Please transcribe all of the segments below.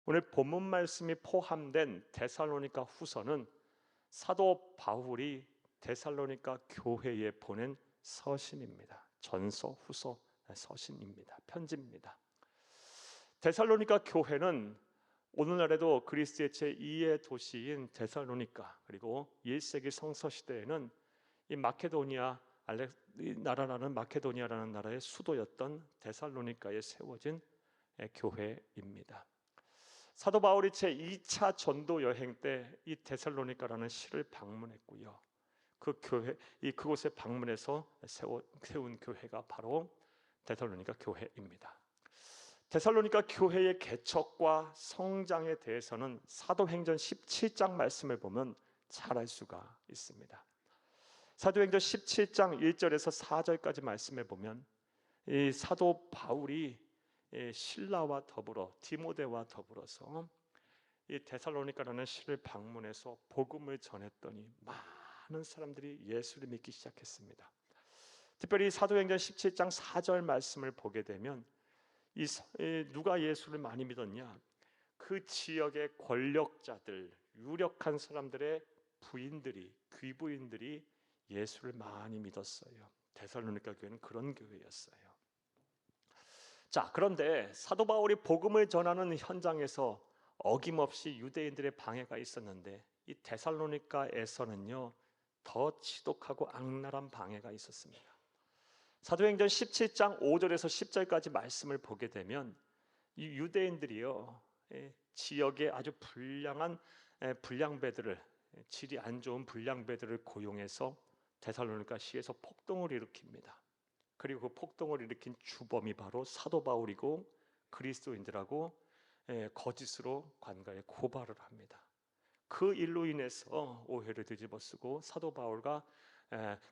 오늘 본문 말씀이 포함된 데살로니가 후서는 사도 바울이 데살로니가 교회에 보낸 서신입니다. 전서, 후서, 서신입니다. 편지입니다. 데살로니가 교회는 오늘날에도 그리스의 제2의 도시인 데살로니가, 그리고 1세기 성서시대에는 이 마케도니아 나라라는 마케도니아라는 나라의 수도였던 데살로니가에 세워진 교회입니다. 사도 바울이 제2차 전도 여행 때 이 데살로니가라는 시를 방문했고요. 그곳에 방문해서 세운 교회가 바로 데살로니가 교회입니다. 데살로니가 교회의 개척과 성장에 대해서는 사도행전 17장 말씀을 보면 잘 알 수가 있습니다. 사도행전 17장 1절에서 4절까지 말씀해 보면 이 사도 바울이 실라와 더불어 디모데와 더불어서 이 데살로니가라는 시를 방문해서 복음을 전했더니 많은 사람들이 예수를 믿기 시작했습니다. 특별히 사도행전 17장 4절 말씀을 보게 되면 누가 예수를 많이 믿었냐? 그 지역의 권력자들, 유력한 사람들의 귀부인들이 예수를 많이 믿었어요. 데살로니가 교회는 그런 교회였어요. 자, 그런데 사도 바울이 복음을 전하는 현장에서 어김없이 유대인들의 방해가 있었는데 이 데살로니가에서는요 더 지독하고 악랄한 방해가 있었습니다. 사도행전 17장 5절에서 10절까지 말씀을 보게 되면 이 유대인들이요 지역의 아주 불량배들을, 질이 안 좋은 불량배들을 고용해서 데살로니가 시에서 폭동을 일으킵니다. 그리고 그 폭동을 일으킨 주범이 바로 사도 바울이고 그리스도인들하고 거짓으로 관가에 고발을 합니다. 그 일로 인해서 오해를 뒤집어쓰고 사도 바울과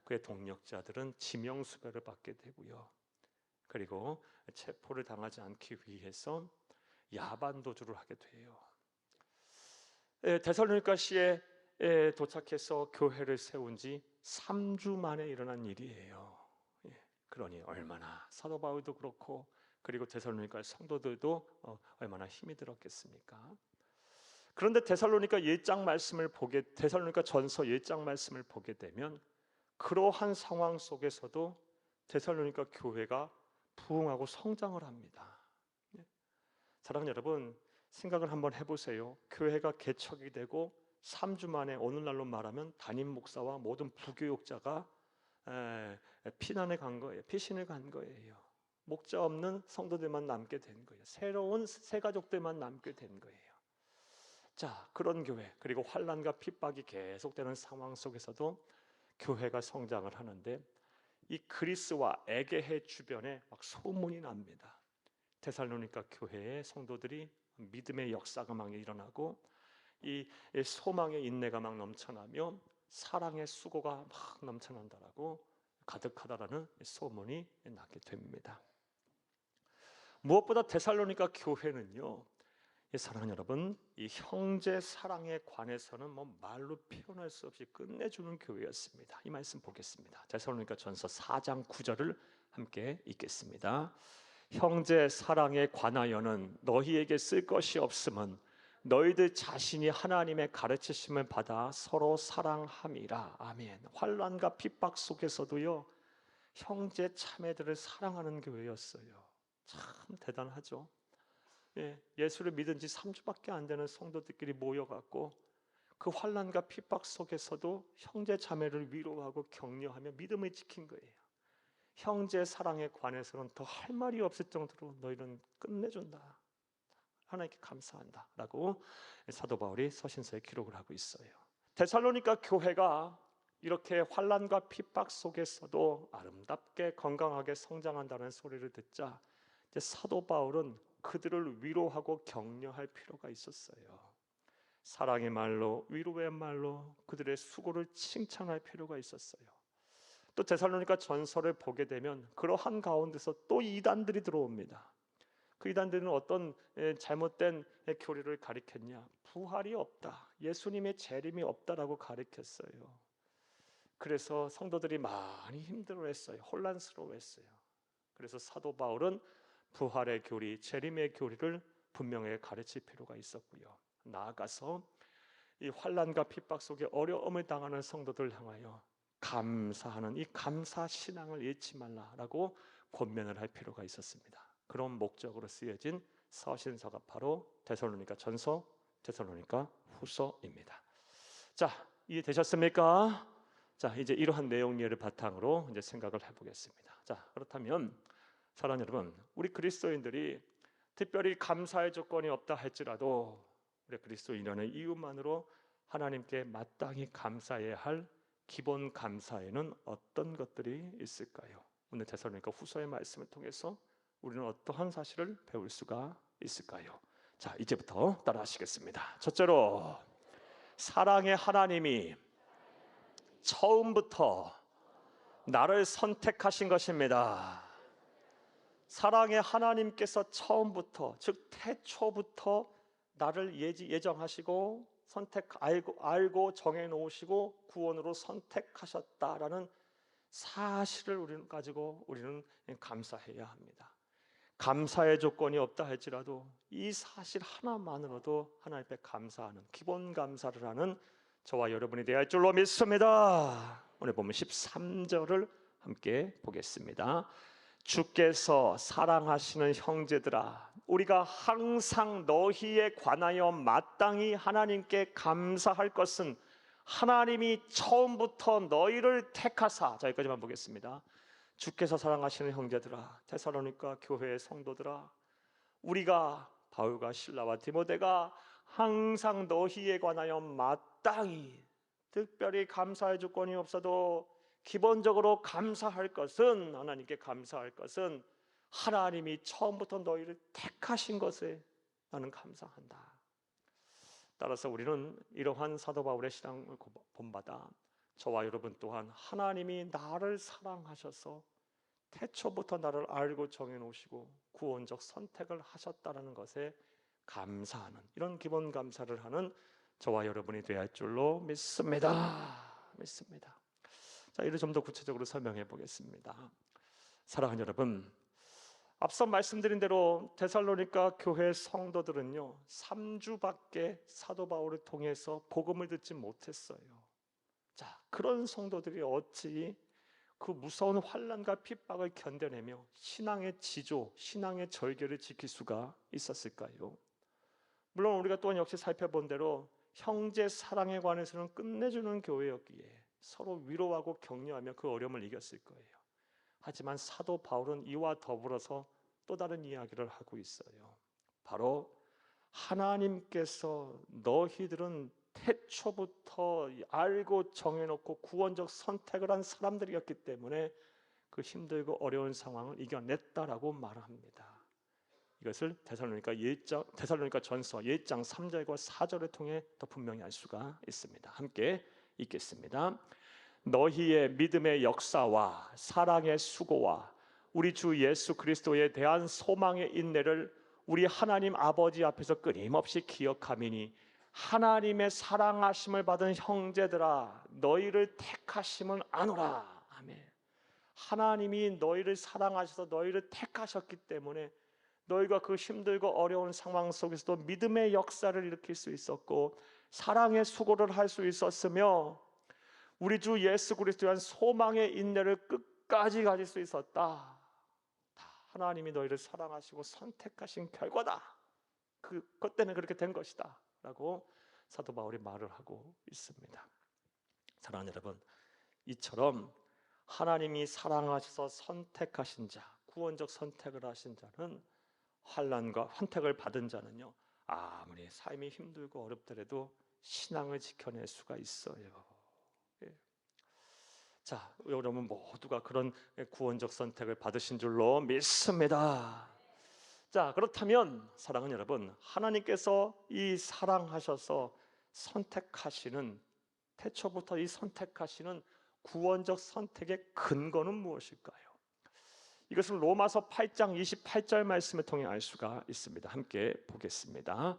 그의 동력자들은 지명수배를 받게 되고요. 그리고 체포를 당하지 않기 위해서 야반도주를 하게 돼요. 데살로니가시에 도착해서 교회를 세운 지 3주 만에 일어난 일이에요. 그러니 얼마나 사도 바울도 그렇고 그리고 데살로니가 성도들도 얼마나 힘이 들었겠습니까? 그런데 데살로니가 전서 1장 말씀을 보게 되면 그러한 상황 속에서도 데살로니가 교회가 부흥하고 성장을 합니다. 사랑하는 여러분, 생각을 한번 해보세요. 교회가 개척이 되고 3주 만에 오늘날로 말하면 담임 목사와 모든 부교육자가 피신을 간 거예요. 목자 없는 성도들만 남게 된 거예요. 새로운 새 가족들만 남게 된 거예요. 자, 그런 교회, 그리고 환난과 핍박이 계속되는 상황 속에서도 교회가 성장을 하는데 이 그리스와 에게해 주변에 막 소문이 납니다. 데살로니가 교회의 성도들이 믿음의 역사가 막 일어나고 이 소망의 인내가 막 넘쳐나며 사랑의 수고가 막 넘쳐난다라고 가득하다라는 소문이 나게 됩니다. 무엇보다 데살로니가 교회는요, 사랑하는 여러분, 이 형제 사랑에 관해서는 말로 표현할 수 없이 끝내주는 교회였습니다. 이 말씀 보겠습니다. 데살로니가 전서 4장 9절을 함께 읽겠습니다. 형제 사랑에 관하여는 너희에게 쓸 것이 없음은 너희들 자신이 하나님의 가르치심을 받아 서로 사랑함이라. 아멘. 환난과 핍박 속에서도요 형제 자매들을 사랑하는 교회였어요. 참 대단하죠. 예수를 믿은 지 3주밖에 안 되는 성도들끼리 모여갖고 그 환난과 핍박 속에서도 형제 자매를 위로하고 격려하며 믿음을 지킨 거예요. 형제 사랑에 관해서는 더 할 말이 없을 정도로 너희는 끝내준다. 하나님께 감사한다 라고 사도 바울이 서신서에 기록을 하고 있어요. 데살로니가 교회가 이렇게 환난과 핍박 속에서도 아름답게 건강하게 성장한다는 소리를 듣자 이제 사도 바울은 그들을 위로하고 격려할 필요가 있었어요. 사랑의 말로, 위로의 말로 그들의 수고를 칭찬할 필요가 있었어요. 또 데살로니가 전서를 보게 되면 그러한 가운데서 또 이단들이 들어옵니다. 그 이단들은 어떤 잘못된 교리를 가리켰냐? 부활이 없다, 예수님의 재림이 없다라고 가리켰어요. 그래서 성도들이 많이 힘들어했어요. 혼란스러워했어요. 그래서 사도 바울은 부활의 교리, 재림의 교리를 분명히 가르칠 필요가 있었고요. 나아가서 이 환난과 핍박 속에 어려움을 당하는 성도들 향하여 감사하는 이 감사 신앙을 잃지 말라라고 권면을 할 필요가 있었습니다. 그런 목적으로 쓰여진 서신서가 바로 데살로니가 전서, 데살로니가 후서입니다. 자, 이해되셨습니까? 자, 이제 이러한 내용 이해를 바탕으로 이제 생각을 해보겠습니다. 자, 그렇다면 사랑하는 여러분, 우리 그리스도인들이 특별히 감사의 조건이 없다 할지라도 우리 그리스도인이라는 이유만으로 하나님께 마땅히 감사해야 할 기본 감사에는 어떤 것들이 있을까요? 오늘 데살로니가 후서의 말씀을 통해서 우리는 어떠한 사실을 배울 수가 있을까요? 자, 이제부터 따라하시겠습니다. 첫째로, 사랑의 하나님이 처음부터 나를 선택하신 것입니다. 사랑의 하나님께서 처음부터, 즉 태초부터 나를 예정하시고 알고 정해 놓으시고 구원으로 선택하셨다라는 사실을 우리는 가지고 우리는 감사해야 합니다. 감사의 조건이 없다 할지라도 이 사실 하나만으로도 하나님 앞에 감사하는, 기본 감사를 하는 저와 여러분이 되어야 할 줄로 믿습니다. 오늘 보면 13절을 함께 보겠습니다. 주께서 사랑하시는 형제들아, 우리가 항상 너희에 관하여 마땅히 하나님께 감사할 것은 하나님이 처음부터 너희를 택하사. 자, 여기까지만 보겠습니다. 주께서 사랑하시는 형제들아, 데살로니가 교회의 성도들아, 우리가 바울과 실라와 디모데가 항상 너희에 관하여 마땅히, 특별히 감사의 조건이 없어도 기본적으로 감사할 것은, 하나님께 감사할 것은 하나님이 처음부터 너희를 택하신 것에 나는 감사한다. 따라서 우리는 이러한 사도 바울의 신앙을 본받아 저와 여러분 또한 하나님이 나를 사랑하셔서 태초부터 나를 알고 정해놓으시고 구원적 선택을 하셨다는 것에 감사하는, 이런 기본 감사를 하는 저와 여러분이 되어야 할 줄로 믿습니다. 자, 이를 좀 더 구체적으로 설명해 보겠습니다. 사랑하는 여러분, 앞서 말씀드린 대로 데살로니가 교회 성도들은요 3주밖에 사도 바울을 통해서 복음을 듣지 못했어요. 자, 그런 성도들이 어찌 그 무서운 환난과 핍박을 견뎌내며 신앙의 지조, 신앙의 절개를 지킬 수가 있었을까요? 물론 우리가 또한 역시 살펴본 대로 형제 사랑에 관해서는 끝내주는 교회였기에 서로 위로하고 격려하며 그 어려움을 이겼을 거예요. 하지만 사도 바울은 이와 더불어서 또 다른 이야기를 하고 있어요. 바로 하나님께서 너희들은 태초부터 알고 정해놓고 구원적 선택을 한 사람들이었기 때문에 그 힘들고 어려운 상황을 이겨냈다라고 말합니다. 이것을 데살로니가 전서 1장 3절과 4절을 통해 더 분명히 알 수가 있습니다. 함께 읽겠습니다. 너희의 믿음의 역사와 사랑의 수고와 우리 주 예수 그리스도에 대한 소망의 인내를 우리 하나님 아버지 앞에서 끊임없이 기억하미니 하나님의 사랑하심을 받은 형제들아, 너희를 택하심은 아노라. 아멘. 하나님이 너희를 사랑하셔서 너희를 택하셨기 때문에 너희가 그 힘들고 어려운 상황 속에서도 믿음의 역사를 일으킬 수 있었고 사랑의 수고를 할 수 있었으며 우리 주 예수 그리스도에 대한 소망의 인내를 끝까지 가질 수 있었다. 다 하나님이 너희를 사랑하시고 선택하신 결과다. 그것 때문에 그렇게 된 것이다 라고 사도 바울이 말을 하고 있습니다. 사랑하는 여러분, 이처럼 하나님이 사랑하셔서 선택하신 자, 구원적 선택을 하신 자는 환난과 선택을 받은 자는요 아무리 삶이 힘들고 어렵더라도 신앙을 지켜낼 수가 있어요. 자, 여러분 모두가 그런 구원적 선택을 받으신 줄로 믿습니다. 자, 그렇다면 사랑하는 여러분, 하나님께서 이 사랑하셔서 선택하시는, 태초부터 이 선택하시는 구원적 선택의 근거는 무엇일까요? 이것은 로마서 8장 28절 말씀을 통해 알 수가 있습니다. 함께 보겠습니다.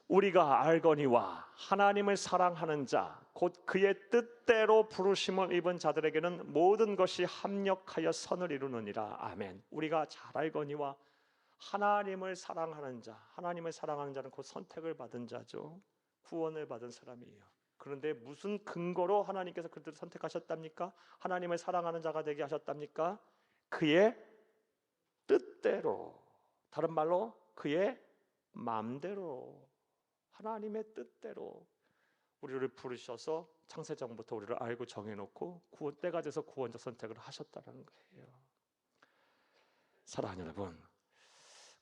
우리가 알거니와 하나님을 사랑하는 자, 곧 그의 뜻대로 부르심을 입은 자들에게는 모든 것이 합력하여 선을 이루느니라. 아멘. 우리가 잘 알거니와 하나님을 사랑하는 자, 하나님을 사랑하는 자는 곧 선택을 받은 자죠. 구원을 받은 사람이에요. 그런데 무슨 근거로 하나님께서 그들을 선택하셨답니까? 하나님을 사랑하는 자가 되게 하셨답니까? 그의 뜻대로, 다른 말로 그의 마음대로, 하나님의 뜻대로 우리를 부르셔서 창세전부터 우리를 알고 정해놓고 구원 때가 돼서 구원적 선택을 하셨다는 거예요. 사랑하는 여러분,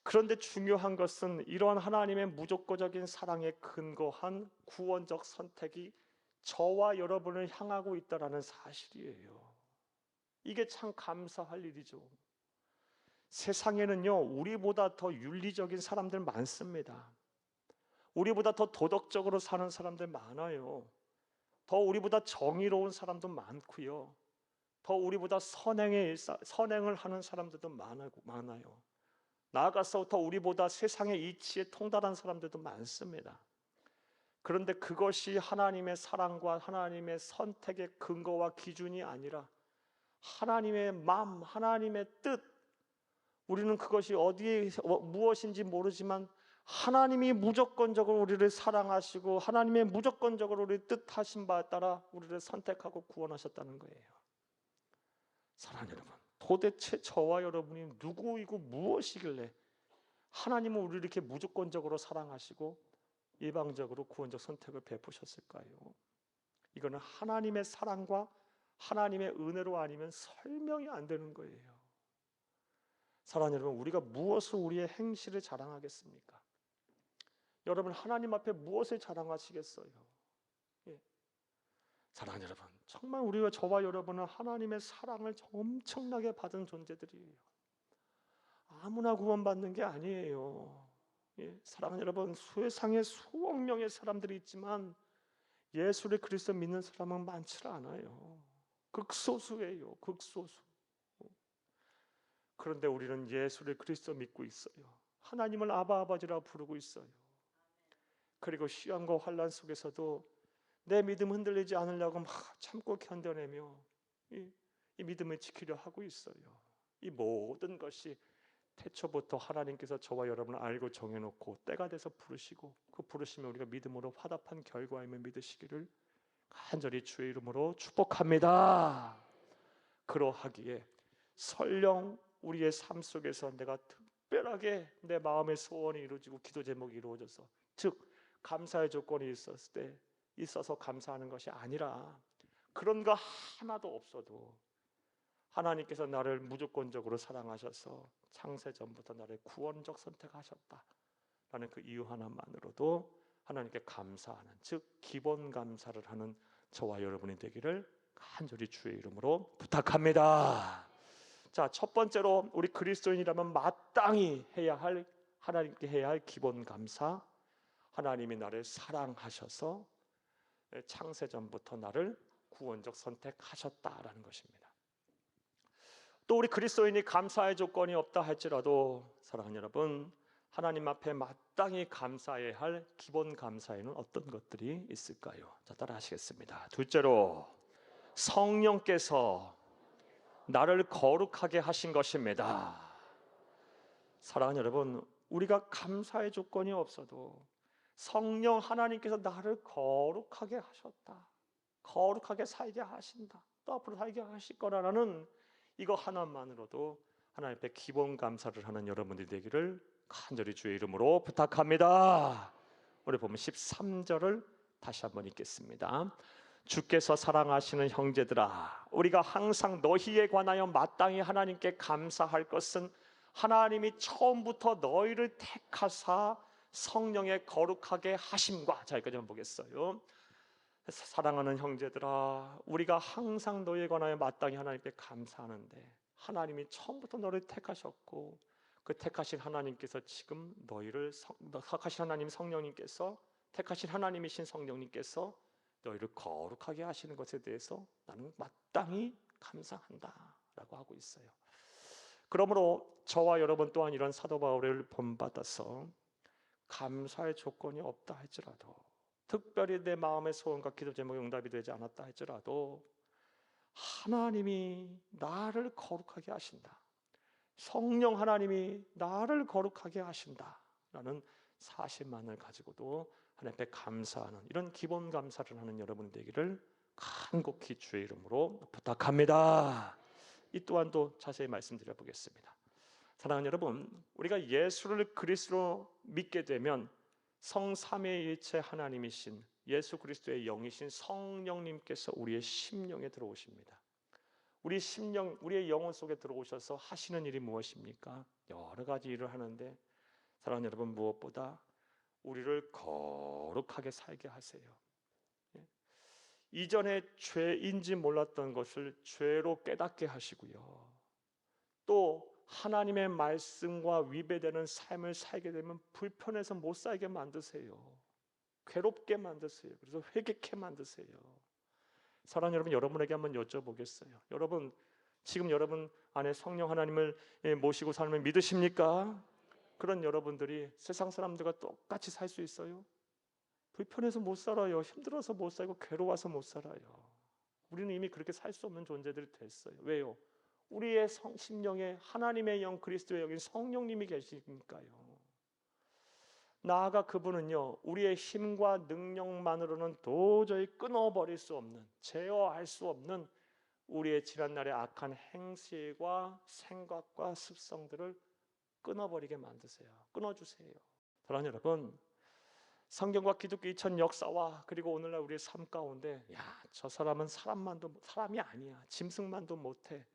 그런데 중요한 것은 이러한 하나님의 무조건적인 사랑에 근거한 구원적 선택이 저와 여러분을 향하고 있다는 사실이에요. 이게 참 감사할 일이죠. 세상에는요, 우리보다 더 윤리적인 사람들 많습니다. 우리보다 더 도덕적으로 사는 사람들 많아요. 더 우리보다 정의로운 사람도 많고요. 더 우리보다 선행을 하는 사람들도 많아요. 나아가서 더 우리보다 세상의 이치에 통달한 사람들도 많습니다. 그런데 그것이 하나님의 사랑과 하나님의 선택의 근거와 기준이 아니라 하나님의 마음, 하나님의 뜻, 우리는 그것이 어디에 무엇인지 모르지만 하나님이 무조건적으로 우리를 사랑하시고 하나님의 무조건적으로 우리를 뜻하신 바에 따라 우리를 선택하고 구원하셨다는 거예요. 사랑하는 여러분, 도대체 저와 여러분이 누구이고 무엇이길래 하나님은 우리를 이렇게 무조건적으로 사랑하시고 일방적으로 구원적 선택을 베푸셨을까요? 이거는 하나님의 사랑과 하나님의 은혜로 아니면 설명이 안 되는 거예요. 사랑하는 여러분, 우리가 무엇을 우리의 행실을 자랑하겠습니까? 여러분, 하나님 앞에 무엇을 자랑하시겠어요? 예. 사랑하는 여러분, 정말 우리와 저와 여러분은 하나님의 사랑을 엄청나게 받은 존재들이에요. 아무나 구원받는 게 아니에요. 예. 사랑하는 여러분, 세상에 수억 명의 사람들이 있지만 예수를 그리스도 믿는 사람은 많지 않아요. 극소수예요. 극소수. 그런데 우리는 예수를 그리스도 믿고 있어요. 하나님을 아바 아버지라 부르고 있어요. 그리고 시험과 환난 속에서도 내 믿음 흔들리지 않으려고 막 참고 견뎌내며 이 믿음을 지키려 하고 있어요. 이 모든 것이 태초부터 하나님께서 저와 여러분을 알고 정해놓고 때가 돼서 부르시고 그 부르시면 우리가 믿음으로 화답한 결과임을 믿으시기를 간절히 주의 이름으로 축복합니다. 그러하기에 설령 우리의 삶 속에서 내가 특별하게 내 마음의 소원이 이루어지고 기도 제목이 이루어져서 즉 감사의 조건이 있어서 감사하는 것이 아니라 그런 거 하나도 없어도 하나님께서 나를 무조건적으로 사랑하셔서 창세 전부터 나를 구원적 선택하셨다라는 그 이유 하나만으로도 하나님께 감사하는 즉 기본 감사를 하는 저와 여러분이 되기를 간절히 주의 이름으로 부탁합니다. 자, 첫 번째로 우리 그리스도인이라면 마땅히 해야 할 하나님께 해야 할 기본 감사, 하나님이 나를 사랑하셔서 창세 전부터 나를 구원적 선택하셨다라는 것입니다. 또 우리 그리스도인이 감사의 조건이 없다 할지라도 사랑하는 여러분, 하나님 앞에 마땅히 감사해야 할 기본 감사에는 어떤 것들이 있을까요? 자, 따라 하시겠습니다. 둘째로 성령께서 나를 거룩하게 하신 것입니다. 사랑하는 여러분, 우리가 감사의 조건이 없어도 성령 하나님께서 나를 거룩하게 하셨다, 거룩하게 살게 하신다, 또 앞으로 살게 하실 거라는 이거 하나만으로도 하나님 앞에 기본 감사를 하는 여러분들이 되기를 간절히 주의 이름으로 부탁합니다. 우리 보면 13절을 다시 한번 읽겠습니다. 주께서 사랑하시는 형제들아, 우리가 항상 너희에 관하여 마땅히 하나님께 감사할 것은 하나님이 처음부터 너희를 택하사 성령에 거룩하게 하심과, 자 여기까지만 보겠어요. 사랑하는 형제들아, 우리가 항상 너희에 관하여 마땅히 하나님께 감사하는데 하나님이 처음부터 너를 택하셨고 그 택하신 하나님께서 지금 너희를 택하신 하나님 성령님께서 택하신 하나님이신 성령님께서 너희를 거룩하게 하시는 것에 대해서 나는 마땅히 감사한다라고 하고 있어요. 그러므로 저와 여러분 또한 이런 사도 바울을 본받아서 감사의 조건이 없다 할지라도, 특별히 내 마음의 소원과 기도 제목이 응답이 되지 않았다 할지라도 하나님이 나를 거룩하게 하신다, 성령 하나님이 나를 거룩하게 하신다라는 사실만을 가지고도 하나님 앞에 감사하는 이런 기본 감사를 하는 여러분 되기를 간곡히 주의 이름으로 부탁합니다. 이 또한도 자세히 말씀드려 보겠습니다. 사랑하는 여러분, 우리가 예수를 그리스도로 믿게 되면 성삼위일체 하나님이신 예수 그리스도의 영이신 성령님께서 우리의 심령에 들어오십니다. 우리 심령, 우리의 영혼 속에 들어오셔서 하시는 일이 무엇입니까? 여러 가지 일을 하는데 사랑하는 여러분, 무엇보다 우리를 거룩하게 살게 하세요. 이전에 죄인지 몰랐던 것을 죄로 깨닫게 하시고요. 또 하나님의 말씀과 위배되는 삶을 살게 되면 불편해서 못 살게 만드세요. 괴롭게 만드세요. 그래서 회개케 만드세요. 사랑하는 여러분, 여러분에게 한번 여쭤보겠어요. 여러분, 지금 여러분 안에 성령 하나님을 모시고 삶을 믿으십니까? 그런 여러분들이 세상 사람들과 똑같이 살 수 있어요? 불편해서 못 살아요. 힘들어서 못 살고 괴로워서 못 살아요. 우리는 이미 그렇게 살 수 없는 존재들이 됐어요. 왜요? 우리의 심령에 하나님의 영, 그리스도의 영인 성령님이 계시니까요. 나아가 그분은요, 우리의 힘과 능력만으로는 도저히 끊어버릴 수 없는, 제어할 수 없는 우리의 지난날의 악한 행실과 생각과 습성들을 끊어버리게 만드세요. 끊어주세요. 사랑하는 여러분, 성경과 기독교 2000 역사와 그리고 오늘날 우리의 삶 가운데 저 사람은 사람이 아니야, 짐승만도 못해,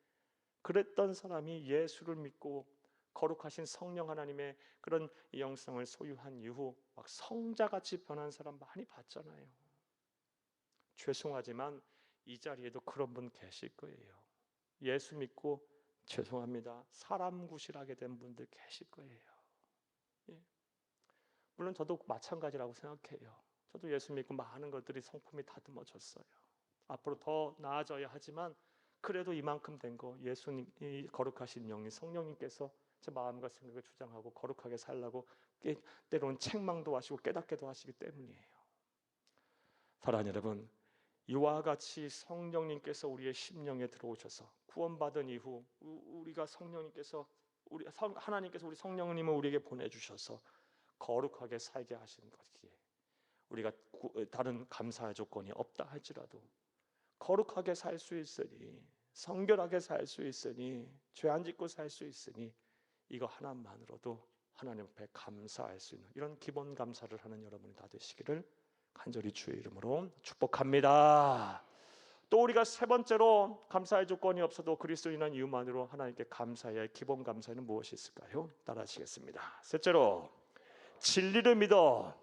그랬던 사람이 예수를 믿고 거룩하신 성령 하나님의 그런 영성을 소유한 이후 막 성자같이 변한 사람 많이 봤잖아요. 죄송하지만 이 자리에도 그런 분 계실 거예요. 예수 믿고 죄송합니다, 사람 구실하게 된 분들 계실 거예요. 예. 물론 저도 마찬가지라고 생각해요. 저도 예수 믿고 많은 것들이 성품이 다듬어졌어요. 앞으로 더 나아져야 하지만 그래도 이만큼 된 거 예수님, 이 거룩하신 영이 성령님께서 제 마음과 생각을 주장하고 거룩하게 살라고 때로는 책망도 하시고 깨닫게도 하시기 때문이에요. 사랑하는 여러분, 이와 같이 성령님께서 우리의 심령에 들어오셔서 구원받은 이후 우리가 성령님께서 하나님께서 우리 성령님을 우리에게 보내주셔서 거룩하게 살게 하신 것이기에 우리가 다른 감사의 조건이 없다 할지라도 거룩하게 살 수 있으니, 성결하게 살 수 있으니, 죄 안 짓고 살 수 있으니 이거 하나만으로도 하나님 앞에 감사할 수 있는 이런 기본 감사를 하는 여러분이 다 되시기를 간절히 주의 이름으로 축복합니다. 또 우리가 세 번째로 감사의 조건이 없어도 그리스도인한 이유만으로 하나님께 감사해야 할 기본 감사는 무엇이 있을까요? 따라하시겠습니다. 셋째로, 진리를 믿어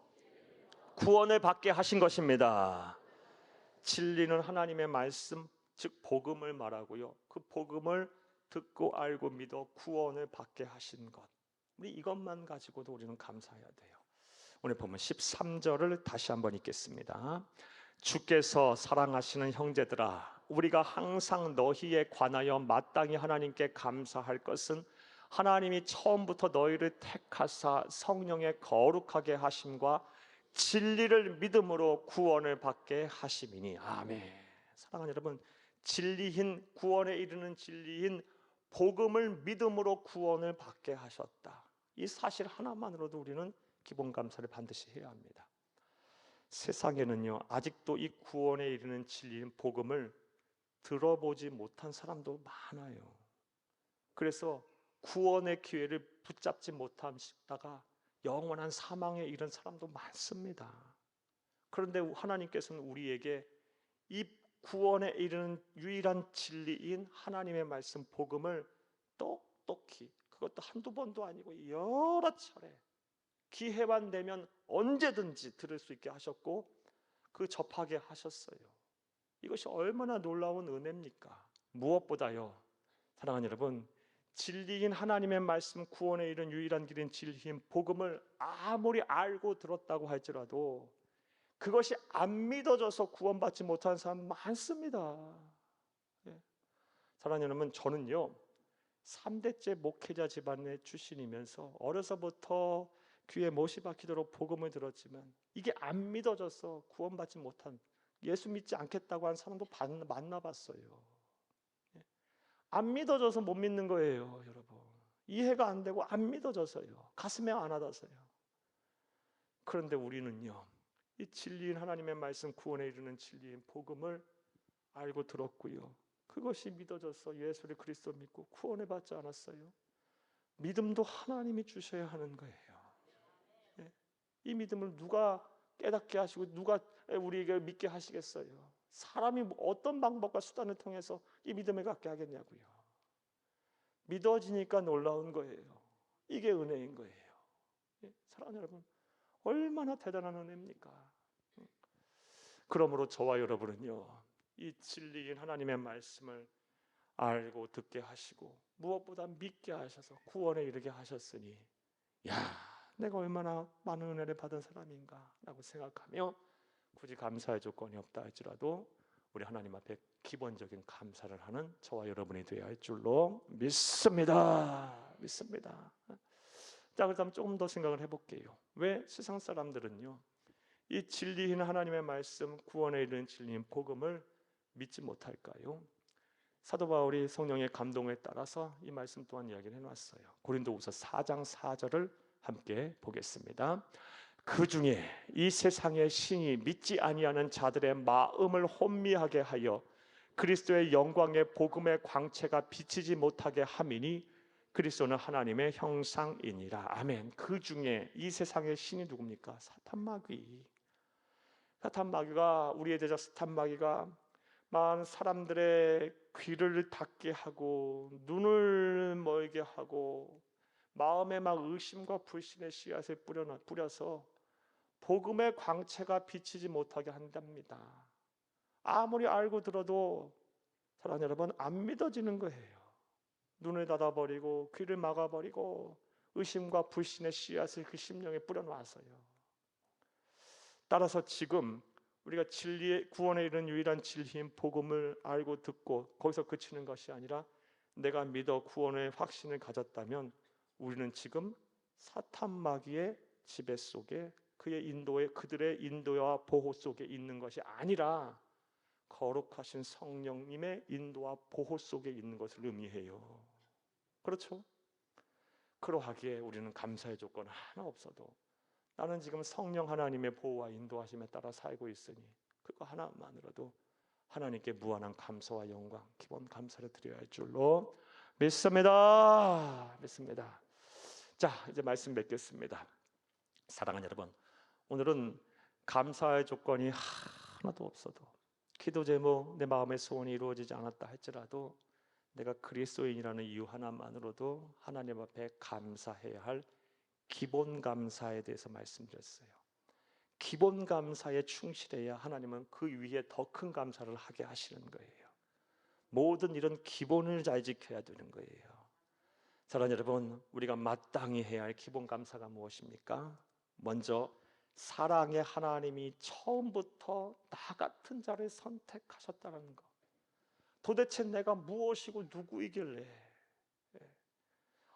구원을 받게 하신 것입니다. 진리는 하나님의 말씀, 즉 복음을 말하고요, 그 복음을 듣고 알고 믿어 구원을 받게 하신 것, 우리 이것만 가지고도 우리는 감사해야 돼요. 오늘 보면 13절을 다시 한번 읽겠습니다. 주께서 사랑하시는 형제들아, 우리가 항상 너희에 관하여 마땅히 하나님께 감사할 것은 하나님이 처음부터 너희를 택하사 성령의 거룩하게 하심과 진리를 믿음으로 구원을 받게 하심이니. 아멘. 사랑하는 여러분, 진리인, 구원에 이르는 진리인 복음을 믿음으로 구원을 받게 하셨다. 이 사실 하나만으로도 우리는 기본 감사를 반드시 해야 합니다. 세상에는요, 아직도 이 구원에 이르는 진리인 복음을 들어보지 못한 사람도 많아요. 그래서 구원의 기회를 붙잡지 못하다가 영원한 사망에 이른 사람도 많습니다. 그런데 하나님께서는 우리에게 이 구원에 이르는 유일한 진리인 하나님의 말씀 복음을 똑똑히, 그것도 한두 번도 아니고 여러 차례 기회만 되면 언제든지 들을 수 있게 하셨고 그 접하게 하셨어요. 이것이 얼마나 놀라운 은혜입니까? 무엇보다요, 사랑하는 여러분, 진리인 하나님의 말씀, 구원에 이른 유일한 길인 진리인 복음을 아무리 알고 들었다고 할지라도 그것이 안 믿어져서 구원받지 못하는 사람 많습니다. 예. 사랑하는 여러분, 저는요 3대째 목회자 집안의 출신이면서 어려서부터 귀에 못이 박히도록 복음을 들었지만 이게 안 믿어져서 구원받지 못한, 예수 믿지 않겠다고 하는 사람도 만나봤어요. 안 믿어져서 못 믿는 거예요, 여러분. 이해가 안 되고 안 믿어져서요. 가슴에 안 와닿아서요. 그런데 우리는요, 이 진리인 하나님의 말씀, 구원에 이르는 진리인 복음을 알고 들었고요. 그것이 믿어져서 예수를 그리스도 믿고 구원을 받지 않았어요. 믿음도 하나님이 주셔야 하는 거예요. 예. 이 믿음을 누가 깨닫게 하시고 누가 우리에게 믿게 하시겠어요? 사람이 어떤 방법과 수단을 통해서 이 믿음을 갖게 하겠냐고요. 믿어지니까 놀라운 거예요. 이게 은혜인 거예요. 예. 사랑하는 여러분, 얼마나 대단한 은혜입니까? 그러므로 저와 여러분은요, 이 진리인 하나님의 말씀을 알고 듣게 하시고 무엇보다 믿게 하셔서 구원에 이르게 하셨으니, 야, 내가 얼마나 많은 은혜를 받은 사람인가 라고 생각하며 굳이 감사의 조건이 없다 할지라도 우리 하나님 앞에 기본적인 감사를 하는 저와 여러분이 되어야 할 줄로 믿습니다. 믿습니다. 자, 그렇다면 조금 더 생각을 해볼게요. 왜 세상 사람들은요, 이 진리인 하나님의 말씀, 구원에 이르는 진리인 복음을 믿지 못할까요? 사도 바울이 성령의 감동에 따라서 이 말씀 또한 이야기를 해놨어요. 고린도후서 4장 4절을 함께 보겠습니다. 그 중에 이 세상의 신이 믿지 아니하는 자들의 마음을 혼미하게 하여 그리스도의 영광의 복음의 광채가 비치지 못하게 함이니 그리스도는 하나님의 형상이니라. 아멘. 그 중에 이 세상의 신이 누굽니까? 사탄마귀. 사탄마귀가, 우리의 제자 사탄마귀가 많은 사람들의 귀를 닫게 하고 눈을 멀게 하고 마음에 막 의심과 불신의 씨앗을 뿌려서 복음의 광채가 비치지 못하게 한답니다. 아무리 알고 들어도 사랑하는 여러분, 안 믿어지는 거예요. 눈을 닫아버리고 귀를 막아버리고 의심과 불신의 씨앗을 그 심령에 뿌려놔서요. 따라서 지금 우리가 진리의 구원에 이르는 유일한 진리인 복음을 알고 듣고 거기서 그치는 것이 아니라 내가 믿어 구원의 확신을 가졌다면 우리는 지금 사탄 마귀의 지배 속에 그들의 인도와 보호 속에 있는 것이 아니라 거룩하신 성령님의 인도와 보호 속에 있는 것을 의미해요. 그렇죠? 그러하기에 우리는 감사의 조건 하나 없어도 나는 지금 성령 하나님의 보호와 인도하심에 따라 살고 있으니 그거 하나만으로도 하나님께 무한한 감사와 영광, 기본 감사를 드려야 할 줄로 믿습니다. 믿습니다. 자, 이제 말씀 맺겠습니다. 사랑하는 여러분, 오늘은 감사의 조건이 하나도 없어도 기도 제목, 내 마음의 소원이 이루어지지 않았다 할지라도 내가 그리스도인이라는 이유 하나만으로도 하나님 앞에 감사해야 할 기본 감사에 대해서 말씀드렸어요. 기본 감사에 충실해야 하나님은 그 위에 더 큰 감사를 하게 하시는 거예요. 모든 일은 기본을 잘 지켜야 되는 거예요. 사랑하는 여러분, 우리가 마땅히 해야 할 기본 감사가 무엇입니까? 먼저 사랑의 하나님이 처음부터 나 같은 자를 선택하셨다는 것. 도대체 내가 무엇이고 누구이길래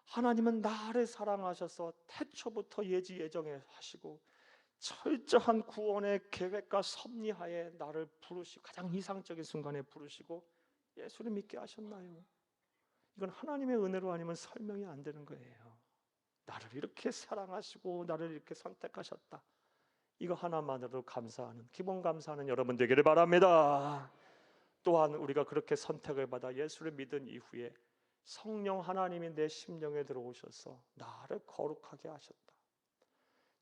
하나님은 나를 사랑하셔서 태초부터 예지예정하시고 철저한 구원의 계획과 섭리하에 나를 부르시고 가장 이상적인 순간에 부르시고 예수를 믿게 하셨나요? 이건 하나님의 은혜로 아니면 설명이 안 되는 거예요. 나를 이렇게 사랑하시고 나를 이렇게 선택하셨다. 이거 하나만으로 감사하는, 기본 감사하는 여러분 되기를 바랍니다. 또한 우리가 그렇게 선택을 받아 예수를 믿은 이후에 성령 하나님이 내 심령에 들어오셔서 나를 거룩하게 하셨다.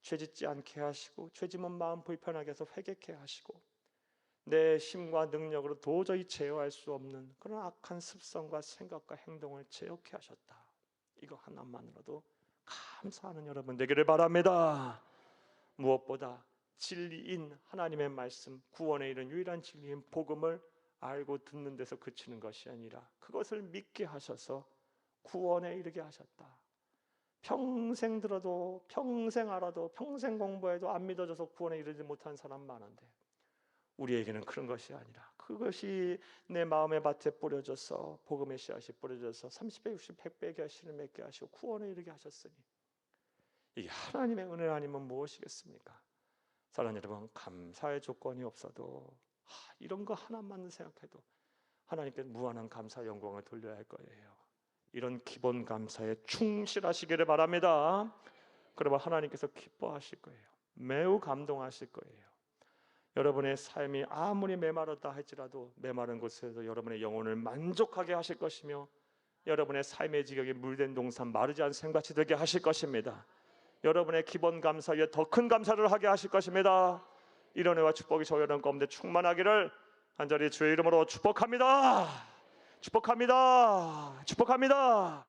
죄짓지 않게 하시고 죄짓는 마음 불편하게 해서 회개케 하시고 내 힘과 능력으로 도저히 제어할 수 없는 그런 악한 습성과 생각과 행동을 제어케 하셨다. 이거 하나만으로도 감사하는 여러분 되기를 바랍니다. 무엇보다 진리인 하나님의 말씀, 구원에 이른 유일한 진리인 복음을 알고 듣는 데서 그치는 것이 아니라 그것을 믿게 하셔서 구원에 이르게 하셨다. 평생 들어도, 평생 알아도, 평생 공부해도 안 믿어져서 구원에 이르지 못한 사람 많은데 우리에게는 그런 것이 아니라 그것이 내 마음의 밭에 뿌려져서 복음의 씨앗이 뿌려져서 30배, 60배, 100배 결실을 맺게 하시고 구원에 이르게 하셨으니 이게 하나님의 은혜 아니면 무엇이겠습니까? 사랑하는 여러분, 감사의 조건이 없어도 이런 거 하나만 생각해도 하나님께 무한한 감사 영광을 돌려야 할 거예요. 이런 기본 감사에 충실하시기를 바랍니다. 그러면 하나님께서 기뻐하실 거예요. 매우 감동하실 거예요. 여러분의 삶이 아무리 메마르다 할지라도 메마른 곳에서 여러분의 영혼을 만족하게 하실 것이며, 여러분의 삶의 지경에 물된 동산 마르지 않은 샘같이 되게 하실 것입니다. 여러분의 기본 감사 위에 더 큰 감사를 하게 하실 것입니다. 이런 은혜와 축복이 저희 여러분 가운데 충만하기를 간절히 주의 이름으로 축복합니다. 축복합니다. 축복합니다.